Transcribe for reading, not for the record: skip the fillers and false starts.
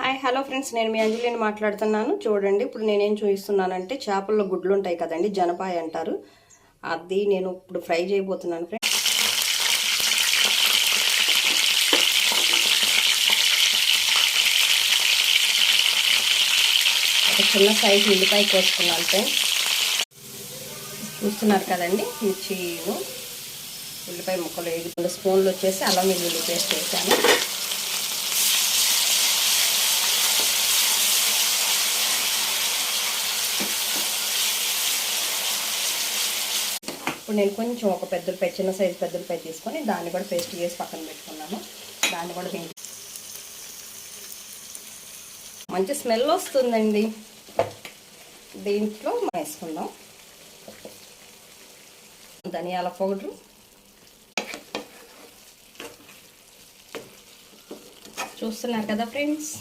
Hi hello friends, నేను మీ అంజలిని మాట్లాడుతున్నాను. చూడండి, ఇప్పుడు నేనేం చూపిస్తున్నానంటే చేపల్లో గుడ్లు ఉంటాయి కదండి, జనపాయ అంటారు. అది నేను ఇప్పుడు ఫ్రై చేయబోతున్నాను ఫ్రెండ్స్. ఒక చిన్న సైజు ఉల్లిపాయ కోసుకున్నాను ఫ్రెండ్స్. చూస్తున్నారు కదండి, మిర్చిను ఉల్లిపాయ ముక్కలు 2 స్పూన్లు వచ్చేసి అల్లం వెల్లుల్లి పేస్ట్ వేసాను. ఇప్పుడు నేను కొంచెం ఒక చిన్న సైజు పెద్దలపై తీసుకొని దాన్ని కూడా పేస్ట్ చేసి పక్కన పెట్టుకున్నాను. దాన్ని కూడా మంచి స్మెల్ వస్తుందండి. దీంట్లో వేసుకుందాం ధనియాల పౌడరు, చూస్తున్నారు కదా ఫ్రెండ్స్.